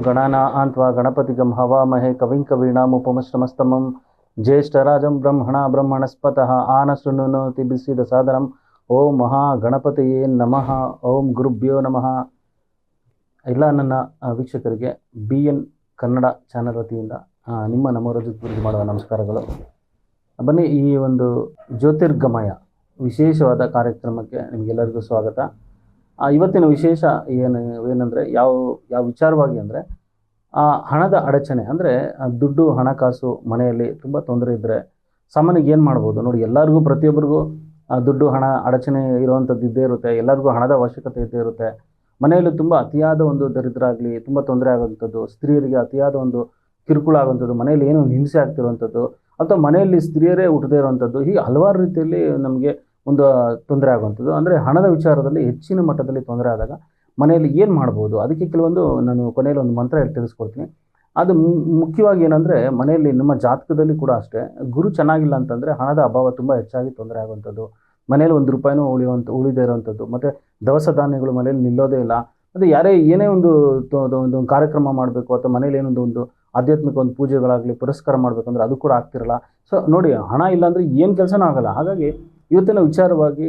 ಗಣಾನಾನ್ತ್ವಾ ಗಣಪತಿಗಂ ಹವಾಮಹೇ ಕವಿಂ ಕವೀನಾಮುಪಮಶ್ರಮಸ್ತಮಂ ಜ್ಯೇಷ್ಠರಾಜಂ ಬ್ರಹ್ಮಣಸ್ಪತಃ ಆನಶೃಣುನೋತಿ ಬಿಸಿದ ಸಾದರಂ. ಓಂ ಮಹಾಗಣಪತಿಯೇ ನಮಃ. ಓಂ ಗುರುಭ್ಯೋ ನಮಃ. ಎಲ್ಲ ನನ್ನ ವೀಕ್ಷಕರಿಗೆ BN ಕನ್ನಡ ಚಾನಲ್ ವತಿಯಿಂದ ನಿಮ್ಮ ನಮೋರಜತ್ ಮಾಡುವ ನಮಸ್ಕಾರಗಳು. ಬನ್ನಿ, ಈ ಒಂದು ಜ್ಯೋತಿರ್ಗಮಯ ವಿಶೇಷವಾದ ಕಾರ್ಯಕ್ರಮಕ್ಕೆ ನಿಮಗೆಲ್ಲರಿಗೂ ಸ್ವಾಗತ. ಇವತ್ತಿನ ವಿಶೇಷ ಏನಂದರೆ ಯಾವ ವಿಚಾರವಾಗಿ ಅಂದರೆ ಹಣದ ಅಡಚಣೆ, ಅಂದರೆ ದುಡ್ಡು ಹಣಕಾಸು ಮನೆಯಲ್ಲಿ ತುಂಬ ತೊಂದರೆ ಇದ್ದರೆ ಸಾಮಾನ್ಯವಾಗಿ ಏನು ಮಾಡ್ಬೋದು ನೋಡಿ. ಎಲ್ಲರಿಗೂ ಪ್ರತಿಯೊಬ್ಬರಿಗೂ ದುಡ್ಡು ಹಣ ಅಡಚಣೆ ಇರುವಂಥದ್ದು ಇದ್ದೇ ಇರುತ್ತೆ. ಎಲ್ಲರಿಗೂ ಹಣದ ಅವಶ್ಯಕತೆ ಇದ್ದೇ ಇರುತ್ತೆ. ಮನೆಯಲ್ಲಿ ತುಂಬ ಅತಿಯಾದ ಒಂದು ದರಿದ್ರ ಆಗಲಿ, ತುಂಬ ತೊಂದರೆ ಆಗುವಂಥದ್ದು, ಸ್ತ್ರೀಯರಿಗೆ ಅತಿಯಾದ ಒಂದು ಕಿರುಕುಳ ಆಗುವಂಥದ್ದು, ಮನೆಯಲ್ಲಿ ಏನೋ ಹಿಂಸೆ ಆಗ್ತಿರುವಂಥದ್ದು, ಅಥವಾ ಮನೆಯಲ್ಲಿ ಸ್ತ್ರೀಯರೇ ಹುಟ್ಟದೇ ಇರುವಂಥದ್ದು, ಹೀಗೆ ಹಲವಾರು ರೀತಿಯಲ್ಲಿ ನಮಗೆ ಒಂದು ತೊಂದರೆ ಆಗುವಂಥದ್ದು. ಅಂದರೆ ಹಣದ ವಿಚಾರದಲ್ಲಿ ಹೆಚ್ಚಿನ ಮಟ್ಟದಲ್ಲಿ ತೊಂದರೆ ಆದಾಗ ಮನೆಯಲ್ಲಿ ಏನು ಮಾಡ್ಬೋದು, ಅದಕ್ಕೆ ಕೆಲವೊಂದು ನಾನು ಕೊನೆಯಲ್ಲಿ ಒಂದು ಮಂತ್ರ ತಿಳಿಸ್ಕೊಡ್ತೀನಿ. ಅದು ಮುಖ್ಯವಾಗಿ ಏನಂದರೆ, ಮನೆಯಲ್ಲಿ ನಿಮ್ಮ ಜಾತಕದಲ್ಲಿ ಕೂಡ ಅಷ್ಟೇ ಗುರು ಚೆನ್ನಾಗಿಲ್ಲ ಅಂತಂದರೆ ಹಣದ ಅಭಾವ ತುಂಬ ಹೆಚ್ಚಾಗಿ ತೊಂದರೆ ಆಗುವಂಥದ್ದು, ಮನೇಲಿ ₹1 ಉಳಿದೇ ಇರುವಂಥದ್ದು, ಮತ್ತು ದವಸ ಧಾನ್ಯಗಳು ಮನೇಲಿ ನಿಲ್ಲೋದೇ ಇಲ್ಲ. ಮತ್ತು ಏನೇ ಒಂದು ಕಾರ್ಯಕ್ರಮ ಮಾಡಬೇಕು ಅಥವಾ ಮನೇಲಿ ಏನೊಂದು ಆಧ್ಯಾತ್ಮಿಕ ಒಂದು ಪೂಜೆಗಳಾಗಲಿ ಪುರಸ್ಕಾರ ಮಾಡಬೇಕಂದ್ರೆ ಅದು ಕೂಡ ಆಗ್ತಿರಲ್ಲ. ಸೊ ನೋಡಿ, ಹಣ ಇಲ್ಲಾಂದರೆ ಏನು ಕೆಲಸನೂ ಆಗಲ್ಲ. ಹಾಗಾಗಿ ಇವತ್ತಿನ ವಿಚಾರವಾಗಿ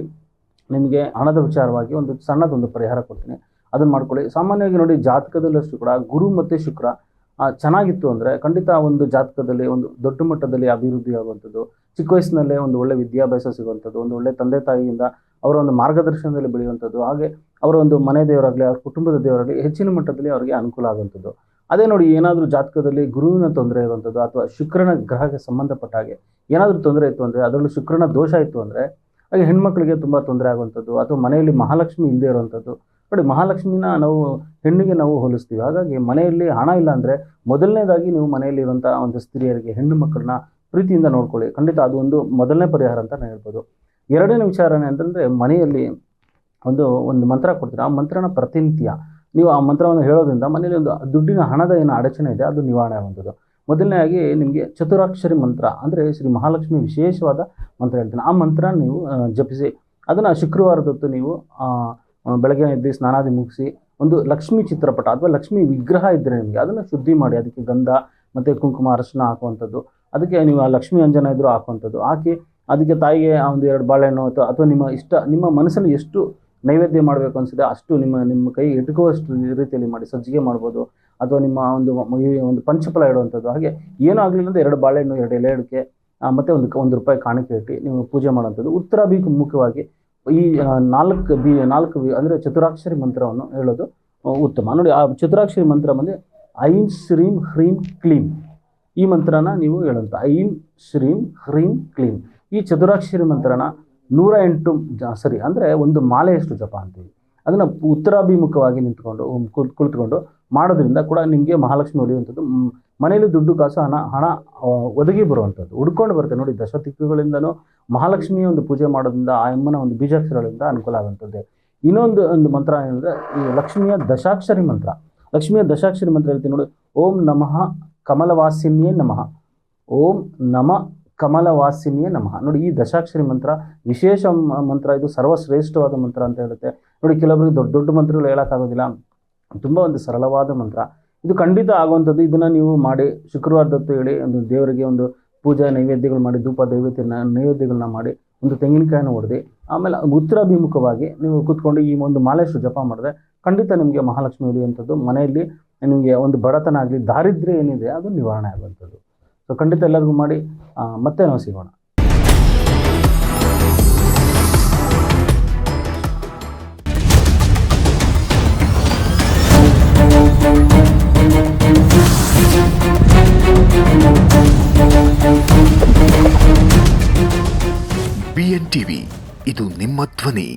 ನಿಮಗೆ ಹಣದ ವಿಚಾರವಾಗಿ ಒಂದು ಸಣ್ಣದೊಂದು ಪರಿಹಾರ ಕೊಡ್ತೀನಿ, ಅದನ್ನು ಮಾಡ್ಕೊಳ್ಳಿ. ಸಾಮಾನ್ಯವಾಗಿ ನೋಡಿ, ಜಾತಕದಲ್ಲಷ್ಟು ಕೂಡ ಗುರು ಮತ್ತು ಶುಕ್ರ ಚೆನ್ನಾಗಿತ್ತು ಅಂದರೆ ಖಂಡಿತ ಒಂದು ಜಾತಕದಲ್ಲಿ ಒಂದು ದೊಡ್ಡ ಮಟ್ಟದಲ್ಲಿ ಅಭಿವೃದ್ಧಿ ಆಗುವಂಥದ್ದು, ಚಿಕ್ಕ ವಯಸ್ಸಿನಲ್ಲೇ ಒಂದು ಒಳ್ಳೆ ವಿದ್ಯಾಭ್ಯಾಸ ಸಿಗುವಂಥದ್ದು, ಒಂದು ಒಳ್ಳೆ ತಂದೆ ತಾಯಿಯಿಂದ ಅವರ ಒಂದು ಮಾರ್ಗದರ್ಶನದಲ್ಲಿ ಬೆಳೆಯುವಂಥದ್ದು, ಹಾಗೆ ಅವರ ಒಂದು ಮನೆ ದೇವರಾಗಲಿ ಅವ್ರ ಕುಟುಂಬದ ದೇವರಾಗಲಿ ಹೆಚ್ಚಿನ ಮಟ್ಟದಲ್ಲಿ ಅವರಿಗೆ ಅನುಕೂಲ ಆಗುವಂಥದ್ದು. ಅದೇ ನೋಡಿ, ಏನಾದರೂ ಜಾತಕದಲ್ಲಿ ಗುರುವಿನ ತೊಂದರೆ ಇರುವಂಥದ್ದು ಅಥವಾ ಶುಕ್ರನ ಗ್ರಹಕ್ಕೆ ಸಂಬಂಧಪಟ್ಟ ಹಾಗೆ ಏನಾದರೂ ತೊಂದರೆ ಇತ್ತು ಅಂದರೆ, ಅದರಲ್ಲೂ ಶುಕ್ರನ ದೋಷ ಇತ್ತು ಅಂದರೆ ಹಾಗೆ ಹೆಣ್ಮಕ್ಳಿಗೆ ತುಂಬ ತೊಂದರೆ ಆಗುವಂಥದ್ದು, ಅಥವಾ ಮನೆಯಲ್ಲಿ ಮಹಾಲಕ್ಷ್ಮಿ ಇಲ್ಲದೆ ಇರುವಂಥದ್ದು. ನೋಡಿ, ಮಹಾಲಕ್ಷ್ಮಿನ ಹೆಣ್ಣಿಗೆ ನಾವು ಹೋಲಿಸ್ತೀವಿ. ಹಾಗಾಗಿ ಮನೆಯಲ್ಲಿ ಹಣ ಇಲ್ಲ ಅಂದರೆ ಮೊದಲನೇದಾಗಿ ನೀವು ಮನೆಯಲ್ಲಿರುವಂಥ ಒಂದು ಸ್ತ್ರೀಯರಿಗೆ, ಹೆಣ್ಣು ಮಕ್ಕಳನ್ನ ಪ್ರೀತಿಯಿಂದ ನೋಡ್ಕೊಳ್ಳಿ. ಖಂಡಿತ ಅದು ಒಂದು ಮೊದಲನೇ ಪರಿಹಾರ ಅಂತ ನಾನು ಹೇಳ್ಬೋದು. ಎರಡನೇ ವಿಚಾರನೇ ಅಂತಂದರೆ, ಮನೆಯಲ್ಲಿ ಒಂದು ಮಂತ್ರ ಕೊಡ್ತೀರಾ, ಆ ಮಂತ್ರನ ಪ್ರತಿನಿತ್ಯ ನೀವು ಆ ಮಂತ್ರವನ್ನು ಹೇಳೋದ್ರಿಂದ ಮನೆಯಲ್ಲಿ ಒಂದು ದುಡ್ಡಿನ ಹಣದ ಏನು ಅಡಚಣೆ ಇದೆ ಅದು ನಿವಾರಣೆ ಆಗುವಂಥದ್ದು. ಮೊದಲನೇದಾಗಿ ನಿಮಗೆ ಚತುರಾಕ್ಷರಿ ಮಂತ್ರ, ಅಂದರೆ ಶ್ರೀ ಮಹಾಲಕ್ಷ್ಮಿ ವಿಶೇಷವಾದ ಮಂತ್ರ ಹೇಳ್ತೀನಿ. ಆ ಮಂತ್ರ ನೀವು ಜಪಿಸಿ, ಅದನ್ನು ಶುಕ್ರವಾರದೊತ್ತು ನೀವು ಬೆಳಗ್ಗೆ ಎದ್ದು ಸ್ನಾನಾದಿ ಮುಗಿಸಿ ಒಂದು ಲಕ್ಷ್ಮೀ ಚಿತ್ರಪಟ ಅಥವಾ ಲಕ್ಷ್ಮೀ ವಿಗ್ರಹ ಇದ್ದರೆ ನಿಮಗೆ ಅದನ್ನು ಶುದ್ಧಿ ಮಾಡಿ, ಅದಕ್ಕೆ ಗಂಧ ಮತ್ತು ಕುಂಕುಮ ಅರಶಿನ ಹಾಕುವಂಥದ್ದು, ಅದಕ್ಕೆ ನೀವು ಆ ಲಕ್ಷ್ಮೀ ಅಂಜನ ಇದ್ದರೂ ಹಾಕುವಂಥದ್ದು ಹಾಕಿ, ಅದಕ್ಕೆ ತಾಯಿಗೆ ಒಂದು 2 ಬಾಳೆಹಣ್ಣು ಅಥವಾ ನಿಮ್ಮ ಮನಸ್ಸಲ್ಲಿ ಎಷ್ಟು ನೈವೇದ್ಯ ಮಾಡಬೇಕು ಅನಿಸಿದೆ ಅಷ್ಟು ನಿಮ್ಮ ಕೈ ಎಟುಕುವಷ್ಟು ರೀತಿಯಲ್ಲಿ ಮಾಡಿ ಸಜ್ಜಿಗೆ ಮಾಡ್ಬೋದು, ಅಥವಾ ನಿಮ್ಮ ಒಂದು ಪಂಚಫಲ ಇಡುವಂಥದ್ದು. ಹಾಗೆ ಏನೂ ಆಗಲಿಲ್ಲ ಅಂದರೆ 2 ಬಾಳೆಹಣ್ಣು, 2 ಎಲೆ ಅಡಿಕೆ ಮತ್ತು ₹1 ಕಾಣಿಕೆ ಇಟ್ಟು ನೀವು ಪೂಜೆ ಮಾಡುವಂಥದ್ದು. ಉತ್ತರಾಭಿಮುಖವಾಗಿ ಈ 4 ಅಂದರೆ ಚತುರಾಕ್ಷರಿ ಮಂತ್ರವನ್ನು ಹೇಳೋದು ಉತ್ತಮ. ನೋಡಿ, ಆ ಚತುರಾಕ್ಷರಿ ಮಂತ್ರ ಬಂದು ಐಂ ಶ್ರೀಂ ಹ್ರೀಂ ಕ್ಲೀಂ. ಈ ಮಂತ್ರನ ನೀವು ಹೇಳುವಂಥ ಐಂ ಶ್ರೀಂ ಹ್ರೀಂ ಕ್ಲೀಂ. ಈ ಚತುರಾಕ್ಷರಿ ಮಂತ್ರನ 108 ಅಂದರೆ ಒಂದು ಮಾಲೆಯಷ್ಟು ಜಪ ಅಂತೀವಿ. ಅದನ್ನು ಉತ್ತರಾಭಿಮುಖವಾಗಿ ನಿಂತ್ಕೊಂಡು ಕುಳಿತುಕೊಂಡು ಮಾಡೋದ್ರಿಂದ ಕೂಡ ನಿಮಗೆ ಮಹಾಲಕ್ಷ್ಮಿ ಒಲಿಯುವಂಥದ್ದು, ಮನೆಯಲ್ಲಿ ದುಡ್ಡು ಕಾಸು ಹಣ ಒದಗಿ ಬರುವಂಥದ್ದು, ಹುಡ್ಕೊಂಡು ಬರುತ್ತೆ. ನೋಡಿ, ದಶದಿಕ್ಕುಗಳಿಂದನೂ ಮಹಾಲಕ್ಷ್ಮಿಯ ಒಂದು ಪೂಜೆ ಮಾಡೋದ್ರಿಂದ ಆ ಅಮ್ಮನ ಒಂದು ಬೀಜಾಕ್ಷರಗಳಿಂದ ಅನುಕೂಲ ಆಗುವಂಥದ್ದು. ಇನ್ನೊಂದು ಮಂತ್ರ ಏನಂದರೆ ಈ ಲಕ್ಷ್ಮಿಯ ದಶಾಕ್ಷರಿ ಮಂತ್ರ. ಲಕ್ಷ್ಮಿಯ ದಶಾಕ್ಷರಿ ಮಂತ್ರ ಹೇಳ್ತೀನಿ ನೋಡಿ. ಓಂ ನಮಃ ಕಮಲವಾಸಿನ್ಯೇ ನಮಃ, ಓಂ ನಮ ಕಮಲವಾಸಿನಿಯೇ ನಮಃ. ನೋಡಿ, ಈ ದಶಾಕ್ಷರಿ ಮಂತ್ರ ವಿಶೇಷ ಮಂತ್ರ, ಇದು ಸರ್ವಶ್ರೇಷ್ಠವಾದ ಮಂತ್ರ ಅಂತ ಹೇಳುತ್ತೆ. ನೋಡಿ, ಕೆಲವರಿಗೆ ದೊಡ್ಡ ಮಂತ್ರಗಳು ಹೇಳೋಕ್ಕಾಗೋದಿಲ್ಲ, ತುಂಬ ಒಂದು ಸರಳವಾದ ಮಂತ್ರ, ಇದು ಖಂಡಿತ ಆಗುವಂಥದ್ದು. ಇದನ್ನು ನೀವು ಮಾಡಿ ಶುಕ್ರವಾರದೊತ್ತು ಹೇಳಿ, ಒಂದು ದೇವರಿಗೆ ಒಂದು ಪೂಜೆ ನೈವೇದ್ಯಗಳು ಮಾಡಿ, ಧೂಪ ನೈವೇದ್ಯಗಳನ್ನ ಮಾಡಿ, ಒಂದು ತೆಂಗಿನಕಾಯಿನ ಹೊಡೆದು ಆಮೇಲೆ ಉತ್ತರಾಭಿಮುಖವಾಗಿ ನೀವು ಕೂತ್ಕೊಂಡು ಈ ಒಂದು ಮಾಲೆಷ್ಟು ಜಪ ಮಾಡಿದ್ರೆ ಖಂಡಿತ ನಿಮಗೆ ಮಹಾಲಕ್ಷ್ಮಿ ಒಲಿಯುವಂಥದ್ದು, ಮನೆಯಲ್ಲಿ ನಿಮಗೆ ಒಂದು ಬಡತನ ಆಗಲಿ ದಾರಿದ್ರ್ಯ ಏನಿದೆ ಅದು ನಿವಾರಣೆ ಆಗುವಂಥದ್ದು. ಸೊ ಖಂಡಿತ ಎಲ್ಲರಿಗೂ ಮಾಡಿ. ಮತ್ತೆ ನಾವು ಸಿಗೋಣ. BN TV, ಇದು ನಿಮ್ಮ ಧ್ವನಿ.